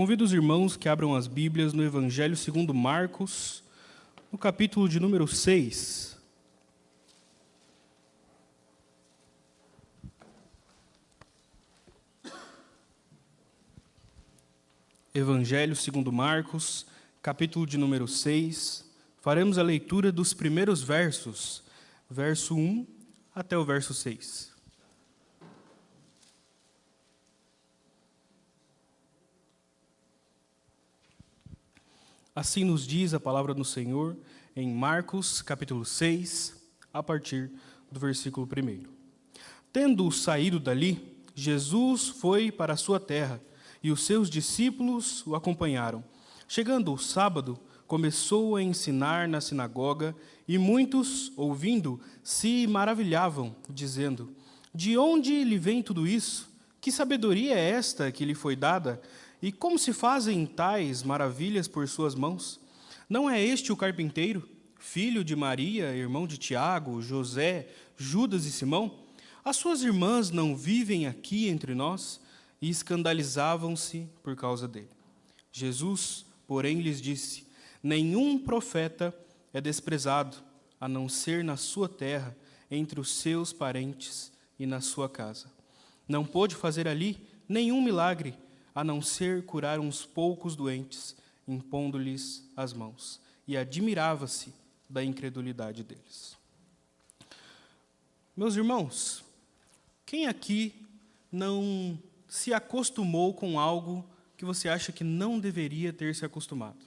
Convido os irmãos que abram as Bíblias no Evangelho segundo Marcos, no capítulo de número 6. Evangelho segundo Marcos, capítulo de número 6. Faremos a leitura dos primeiros versos, verso 1 até o verso 6. Assim nos diz a palavra do Senhor em Marcos, capítulo 6, a partir do versículo 1. Tendo saído dali, Jesus foi para a sua terra, e os seus discípulos o acompanharam. Chegando o sábado, começou a ensinar na sinagoga, e muitos, ouvindo, se maravilhavam, dizendo: De onde lhe vem tudo isso? Que sabedoria é esta que lhe foi dada? E como se fazem tais maravilhas por suas mãos? Não é este o carpinteiro, filho de Maria, irmão de Tiago, José, Judas e Simão? As suas irmãs não vivem aqui entre nós? E escandalizavam-se por causa dele. Jesus, porém, lhes disse: Nenhum profeta é desprezado, a não ser na sua terra, entre os seus parentes e na sua casa. Não pôde fazer ali nenhum milagre, a não ser curar uns poucos doentes, impondo-lhes as mãos. E admirava-se da incredulidade deles. Meus irmãos, quem aqui não se acostumou com algo que você acha que não deveria ter se acostumado?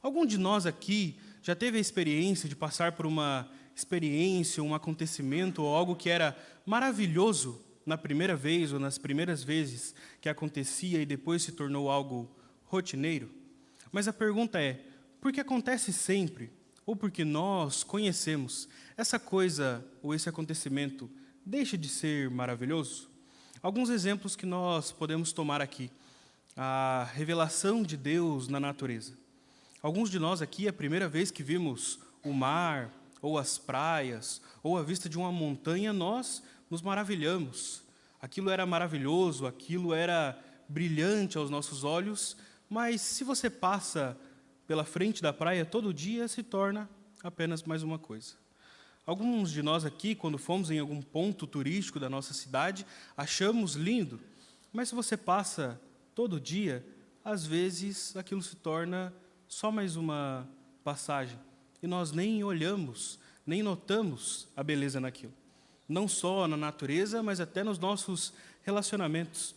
Algum de nós aqui já teve a experiência de passar por uma experiência, um acontecimento ou algo que era maravilhoso na primeira vez ou nas primeiras vezes que acontecia e depois se tornou algo rotineiro? Mas a pergunta é, por que acontece sempre? Ou porque nós conhecemos essa coisa ou esse acontecimento deixa de ser maravilhoso? Alguns exemplos que nós podemos tomar aqui. A revelação de Deus na natureza. Alguns de nós aqui, a primeira vez que vimos o mar, ou as praias, ou a vista de uma montanha, nós nos maravilhamos. Aquilo era maravilhoso, aquilo era brilhante aos nossos olhos, mas se você passa pela frente da praia todo dia, se torna apenas mais uma coisa. Alguns de nós aqui, quando fomos em algum ponto turístico da nossa cidade, achamos lindo, mas se você passa todo dia, às vezes aquilo se torna só mais uma passagem, e nós nem olhamos, nem notamos a beleza naquilo. Não só na natureza, mas até nos nossos relacionamentos.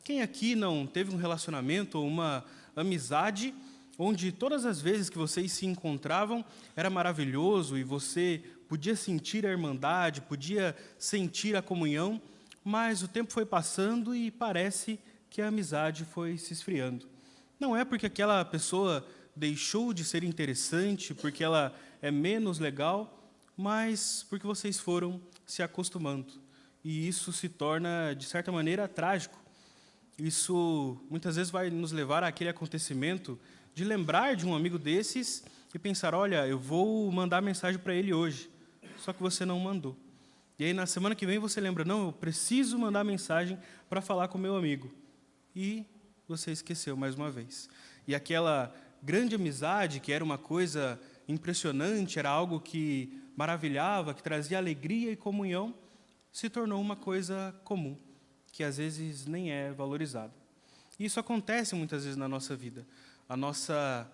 Quem aqui não teve um relacionamento ou uma amizade onde todas as vezes que vocês se encontravam era maravilhoso e você podia sentir a irmandade, podia sentir a comunhão, mas o tempo foi passando e parece que a amizade foi se esfriando? Não é porque aquela pessoa deixou de ser interessante, porque ela é menos legal, mas porque vocês foram se acostumando. E isso se torna, de certa maneira, trágico. Isso, muitas vezes, vai nos levar àquele acontecimento de lembrar de um amigo desses e pensar, olha, eu vou mandar mensagem para ele hoje, só que você não mandou. E aí, na semana que vem, você lembra, não, eu preciso mandar mensagem para falar com o meu amigo. E você esqueceu mais uma vez. E aquela grande amizade, que era uma coisa impressionante, era algo que maravilhava, que trazia alegria e comunhão, se tornou uma coisa comum, que às vezes nem é valorizada. E isso acontece muitas vezes na nossa vida. A nossa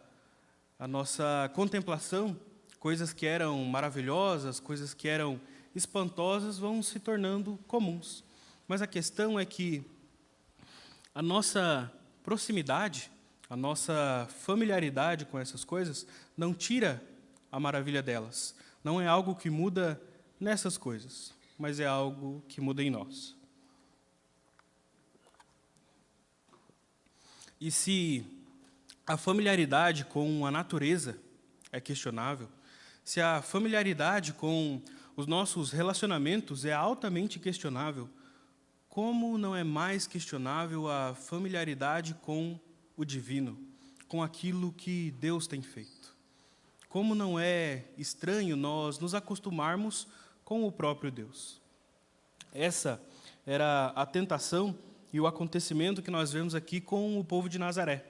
contemplação, coisas que eram maravilhosas, coisas que eram espantosas, vão se tornando comuns. Mas a questão é que a nossa proximidade, a nossa familiaridade com essas coisas, não tira a maravilha delas. Não é algo que muda nessas coisas, mas é algo que muda em nós. E se a familiaridade com a natureza é questionável, se a familiaridade com os nossos relacionamentos é altamente questionável, como não é mais questionável a familiaridade com o divino, com aquilo que Deus tem feito? Como não é estranho nós nos acostumarmos com o próprio Deus? Essa era a tentação e o acontecimento que nós vemos aqui com o povo de Nazaré.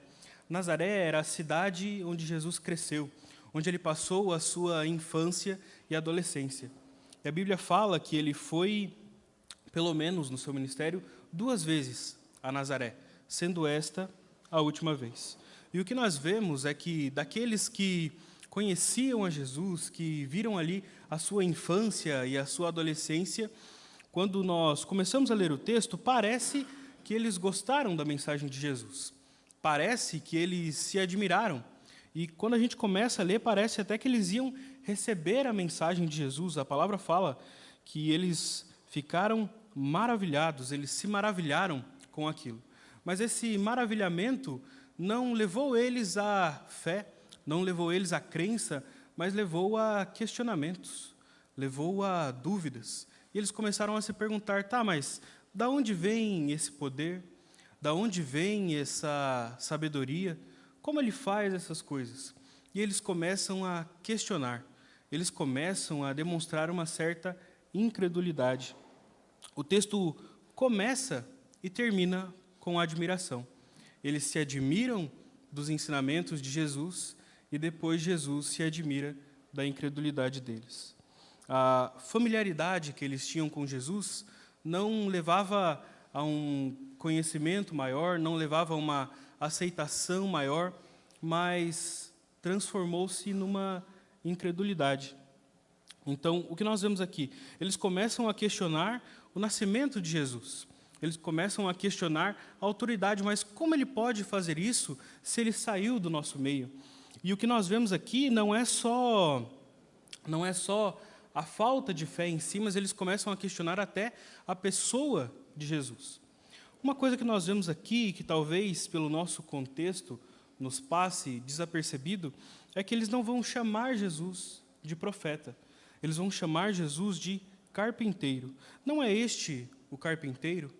Nazaré era a cidade onde Jesus cresceu, onde ele passou a sua infância e adolescência. E a Bíblia fala que ele foi, pelo menos no seu ministério, 2 vezes a Nazaré, sendo esta a última vez. E o que nós vemos é que daqueles que conheciam a Jesus, que viram ali a sua infância e a sua adolescência, quando nós começamos a ler o texto, parece que eles gostaram da mensagem de Jesus. Parece que eles se admiraram. E quando a gente começa a ler, parece até que eles iam receber a mensagem de Jesus. A palavra fala que eles ficaram maravilhados, eles se maravilharam com aquilo. Mas esse maravilhamento não levou eles à fé, não levou eles à crença, mas levou a questionamentos, levou a dúvidas. E eles começaram a se perguntar, tá, mas da onde vem esse poder? Da onde vem essa sabedoria? Como ele faz essas coisas? E eles começam a questionar, eles começam a demonstrar uma certa incredulidade. O texto começa e termina com admiração. Eles se admiram dos ensinamentos de Jesus e depois Jesus se admira da incredulidade deles. A familiaridade que eles tinham com Jesus não levava a um conhecimento maior, não levava a uma aceitação maior, mas transformou-se numa incredulidade. Então, o que nós vemos aqui? Eles começam a questionar o nascimento de Jesus. Eles começam a questionar a autoridade, mas como ele pode fazer isso se ele saiu do nosso meio? E o que nós vemos aqui não é só a falta de fé em si, mas eles começam a questionar até a pessoa de Jesus. Uma coisa que nós vemos aqui, que talvez pelo nosso contexto nos passe desapercebido, é que eles não vão chamar Jesus de profeta. Eles vão chamar Jesus de carpinteiro. Não é este o carpinteiro?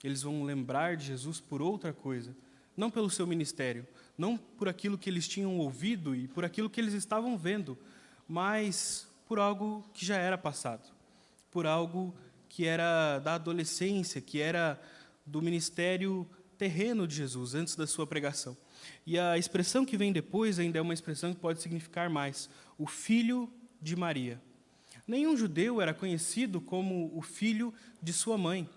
Eles vão lembrar de Jesus por outra coisa, não pelo seu ministério, não por aquilo que eles tinham ouvido e por aquilo que eles estavam vendo, mas por algo que já era passado, por algo que era da adolescência, que era do ministério terreno de Jesus, antes da sua pregação. E a expressão que vem depois ainda é uma expressão que pode significar mais, o filho de Maria. Nenhum judeu era conhecido como o filho de sua mãe.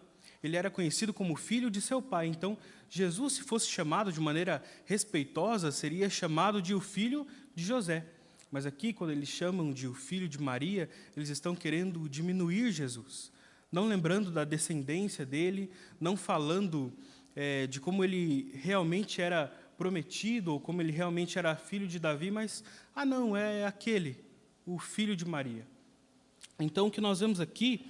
Ele era conhecido como filho de seu pai. Então, Jesus, se fosse chamado de maneira respeitosa, seria chamado de o filho de José. Mas aqui, quando eles chamam de o filho de Maria, eles estão querendo diminuir Jesus. Não lembrando da descendência dele, não falando de como ele realmente era prometido, ou como ele realmente era filho de Davi, mas, não, é aquele, o filho de Maria. Então, o que nós vemos aqui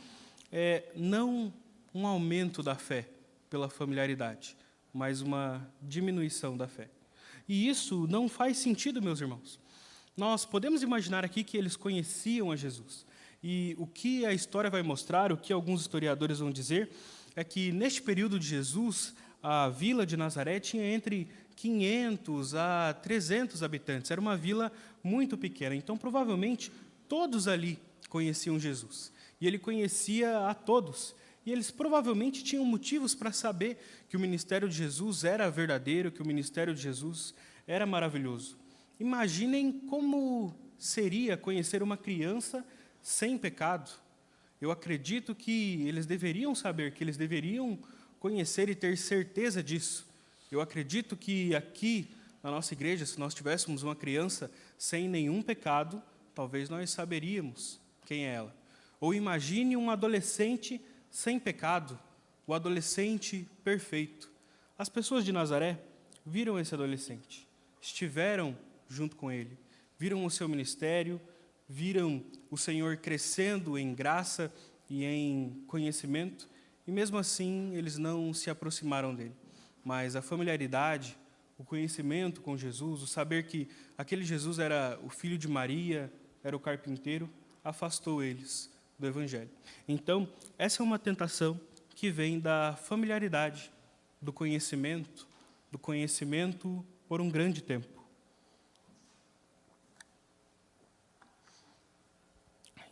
é não um aumento da fé pela familiaridade, mas uma diminuição da fé. E isso não faz sentido, meus irmãos. Nós podemos imaginar aqui que eles conheciam a Jesus. E o que a história vai mostrar, o que alguns historiadores vão dizer, é que neste período de Jesus, a vila de Nazaré tinha entre 500 a 300 habitantes. Era uma vila muito pequena. Então, provavelmente, todos ali conheciam Jesus. E ele conhecia a todos. E eles provavelmente tinham motivos para saber que o ministério de Jesus era verdadeiro, que o ministério de Jesus era maravilhoso. Imaginem como seria conhecer uma criança sem pecado. Eu acredito que eles deveriam saber, que eles deveriam conhecer e ter certeza disso. Eu acredito que aqui, na nossa igreja, se nós tivéssemos uma criança sem nenhum pecado, talvez nós saberíamos quem é ela. Ou imagine um adolescente sem pecado, o adolescente perfeito. As pessoas de Nazaré viram esse adolescente, estiveram junto com ele, viram o seu ministério, viram o Senhor crescendo em graça e em conhecimento, e mesmo assim eles não se aproximaram dele. Mas a familiaridade, o conhecimento com Jesus, o saber que aquele Jesus era o filho de Maria, era o carpinteiro, afastou eles do Evangelho. Então, essa é uma tentação que vem da familiaridade, do conhecimento por um grande tempo.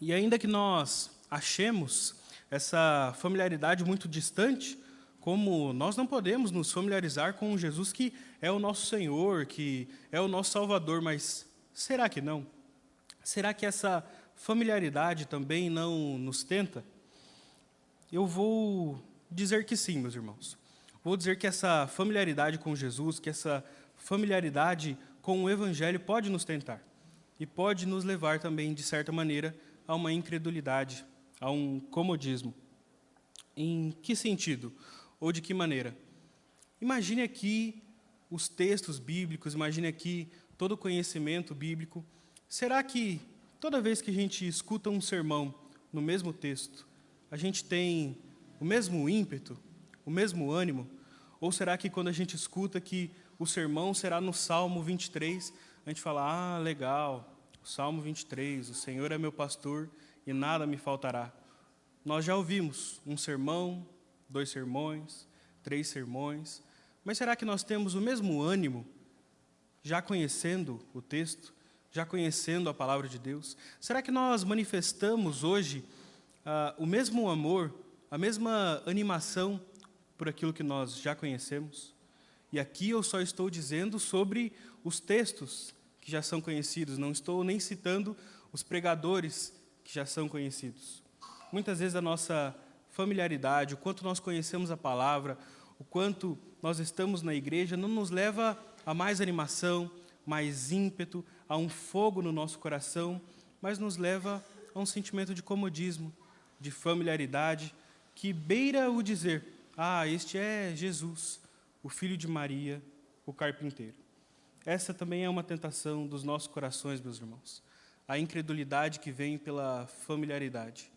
E ainda que nós achemos essa familiaridade muito distante, como nós não podemos nos familiarizar com Jesus que é o nosso Senhor, que é o nosso Salvador, mas será que não? Será que essa familiaridade também não nos tenta? Eu vou dizer que sim, meus irmãos. Vou dizer que essa familiaridade com Jesus, que essa familiaridade com o Evangelho pode nos tentar e pode nos levar também, de certa maneira, a uma incredulidade, a um comodismo. Em que sentido? Ou de que maneira? Imagine aqui os textos bíblicos, imagine aqui todo o conhecimento bíblico. Será que toda vez que a gente escuta um sermão no mesmo texto, a gente tem o mesmo ímpeto, o mesmo ânimo? Ou será que quando a gente escuta que o sermão será no Salmo 23, a gente fala, legal, o Salmo 23, o Senhor é meu pastor e nada me faltará. Nós já ouvimos um sermão, 2 sermões, 3 sermões, mas será que nós temos o mesmo ânimo, já conhecendo o texto, já conhecendo a palavra de Deus? Será que nós manifestamos hoje o mesmo amor, a mesma animação por aquilo que nós já conhecemos? E aqui eu só estou dizendo sobre os textos que já são conhecidos, não estou nem citando os pregadores que já são conhecidos. Muitas vezes a nossa familiaridade, o quanto nós conhecemos a palavra, o quanto nós estamos na igreja, não nos leva a mais animação, mais ímpeto, a um fogo no nosso coração, mas nos leva a um sentimento de comodismo, de familiaridade, que beira o dizer, este é Jesus, o filho de Maria, o carpinteiro. Essa também é uma tentação dos nossos corações, meus irmãos. A incredulidade que vem pela familiaridade.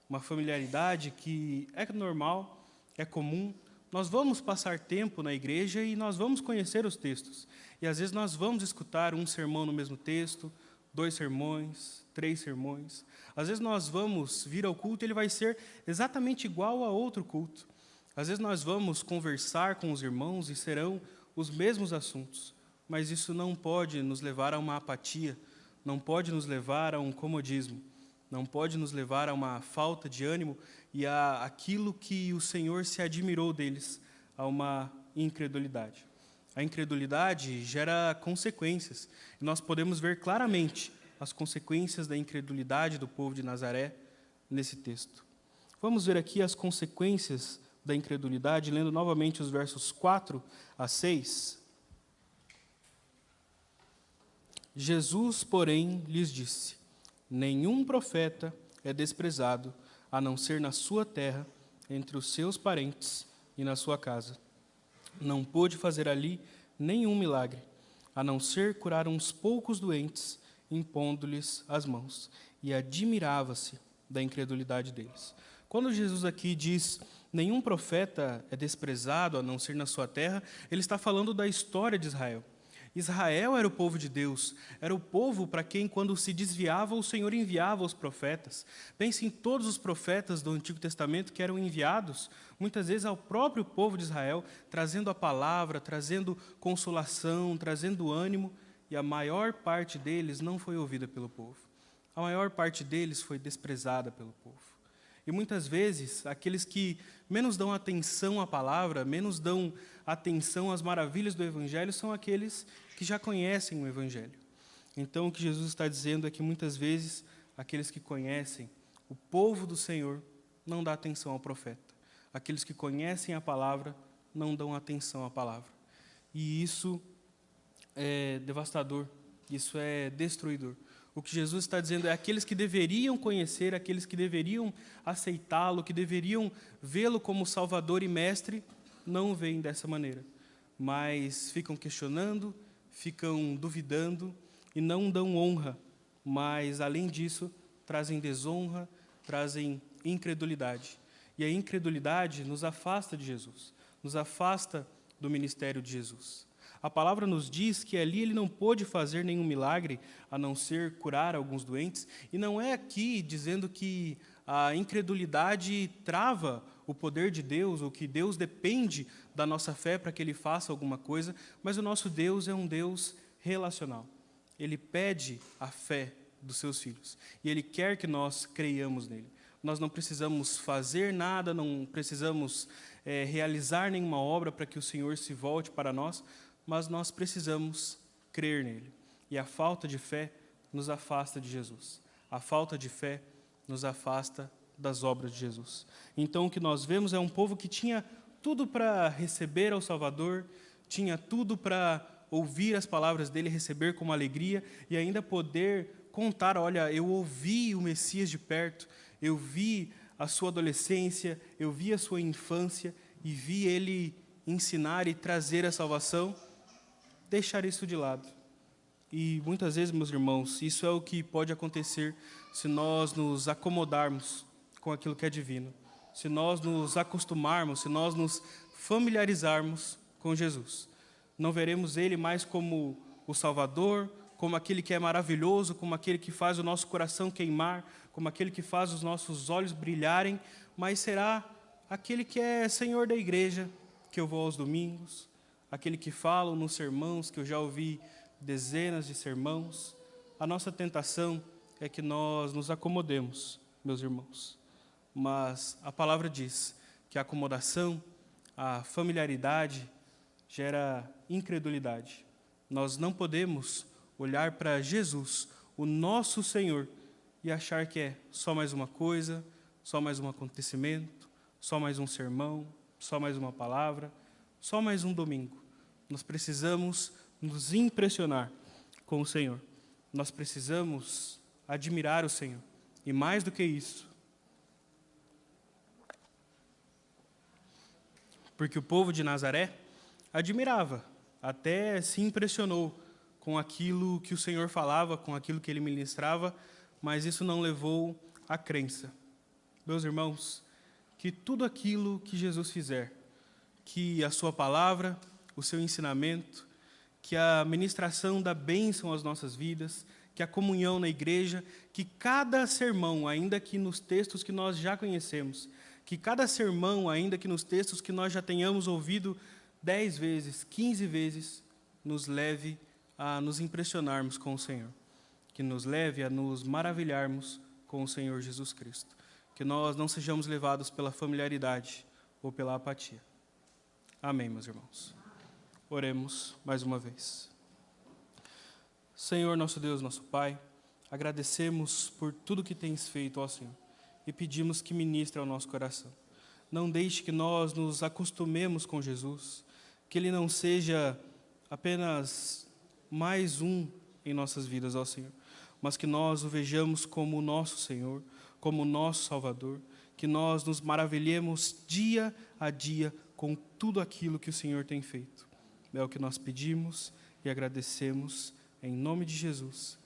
Uma familiaridade que é normal, é comum. Nós vamos passar tempo na igreja e nós vamos conhecer os textos. E às vezes nós vamos escutar um sermão no mesmo texto, 2 sermões, 3 sermões. Às vezes nós vamos vir ao culto e ele vai ser exatamente igual a outro culto. Às vezes nós vamos conversar com os irmãos e serão os mesmos assuntos. Mas isso não pode nos levar a uma apatia, não pode nos levar a um comodismo, não pode nos levar a uma falta de ânimo e a aquilo que o Senhor se admirou deles, a uma incredulidade. A incredulidade gera consequências, e nós podemos ver claramente as consequências da incredulidade do povo de Nazaré nesse texto. Vamos ver aqui as consequências da incredulidade, lendo novamente os versos 4 a 6. Jesus, porém, lhes disse: nenhum profeta é desprezado, a não ser na sua terra, entre os seus parentes e na sua casa. Não pôde fazer ali nenhum milagre, a não ser curar uns poucos doentes, impondo-lhes as mãos. E admirava-se da incredulidade deles. Quando Jesus aqui diz, nenhum profeta é desprezado, a não ser na sua terra, ele está falando da história de Israel. Israel era o povo de Deus, era o povo para quem, quando se desviava, o Senhor enviava os profetas. Pense em todos os profetas do Antigo Testamento que eram enviados, muitas vezes ao próprio povo de Israel, trazendo a palavra, trazendo consolação, trazendo ânimo, e a maior parte deles não foi ouvida pelo povo. A maior parte deles foi desprezada pelo povo. E muitas vezes, aqueles que menos dão atenção à palavra, menos dão atenção às maravilhas do Evangelho, são aqueles que já conhecem o Evangelho. Então, o que Jesus está dizendo é que, muitas vezes, aqueles que conhecem, o povo do Senhor, não dá atenção ao profeta. Aqueles que conhecem a palavra, não dão atenção à palavra. E isso é devastador, isso é destruidor. O que Jesus está dizendo é aqueles que deveriam conhecer, aqueles que deveriam aceitá-lo, que deveriam vê-lo como Salvador e Mestre, não o veem dessa maneira. Mas ficam questionando, ficam duvidando e não dão honra. Mas, além disso, trazem desonra, trazem incredulidade. E a incredulidade nos afasta de Jesus, nos afasta do ministério de Jesus. A palavra nos diz que ali ele não pôde fazer nenhum milagre, a não ser curar alguns doentes, e não é aqui dizendo que a incredulidade trava o poder de Deus, ou que Deus depende da nossa fé para que Ele faça alguma coisa, mas o nosso Deus é um Deus relacional. Ele pede a fé dos seus filhos, e Ele quer que nós creiamos nele. Nós não precisamos fazer nada, não precisamos realizar nenhuma obra para que o Senhor se volte para nós, mas nós precisamos crer nele. E a falta de fé nos afasta de Jesus. A falta de fé nos afasta das obras de Jesus. Então, o que nós vemos é um povo que tinha tudo para receber ao Salvador, tinha tudo para ouvir as palavras dele, receber com alegria e ainda poder contar, olha, eu ouvi o Messias de perto, eu vi a sua adolescência, eu vi a sua infância e vi ele ensinar e trazer a salvação, deixar isso de lado. E muitas vezes, meus irmãos, isso é o que pode acontecer se nós nos acomodarmos com aquilo que é divino, se nós nos acostumarmos, se nós nos familiarizarmos com Jesus. Não veremos ele mais como o Salvador, como aquele que é maravilhoso, como aquele que faz o nosso coração queimar, como aquele que faz os nossos olhos brilharem, mas será aquele que é Senhor da igreja, que eu vou aos domingos, aquele que fala nos sermãos, que eu já ouvi dezenas de sermãos. A nossa tentação é que nós nos acomodemos, meus irmãos. Mas a palavra diz que a acomodação, a familiaridade, gera incredulidade. Nós não podemos olhar para Jesus, o nosso Senhor, e achar que é só mais uma coisa, só mais um acontecimento, só mais um sermão, só mais uma palavra, só mais um domingo. Nós precisamos nos impressionar com o Senhor. Nós precisamos admirar o Senhor. E mais do que isso, porque o povo de Nazaré admirava, até se impressionou com aquilo que o Senhor falava, com aquilo que ele ministrava, mas isso não levou à crença. Meus irmãos, que tudo aquilo que Jesus fizer, que a sua palavra, o seu ensinamento, que a ministração da bênção às nossas vidas, que a comunhão na igreja, que cada sermão, ainda que nos textos que nós já conhecemos, que cada sermão, ainda que nos textos que nós já tenhamos ouvido 10 vezes, 15 vezes, nos leve a nos impressionarmos com o Senhor, que nos leve a nos maravilharmos com o Senhor Jesus Cristo, que nós não sejamos levados pela familiaridade ou pela apatia. Amém, meus irmãos. Oremos mais uma vez. Senhor, nosso Deus, nosso Pai, agradecemos por tudo que tens feito, ó Senhor, e pedimos que ministre ao nosso coração. Não deixe que nós nos acostumemos com Jesus, que Ele não seja apenas mais um em nossas vidas, ó Senhor, mas que nós o vejamos como o nosso Senhor, como o nosso Salvador, que nós nos maravilhemos dia a dia com tudo aquilo que o Senhor tem feito. É o que nós pedimos e agradecemos em nome de Jesus.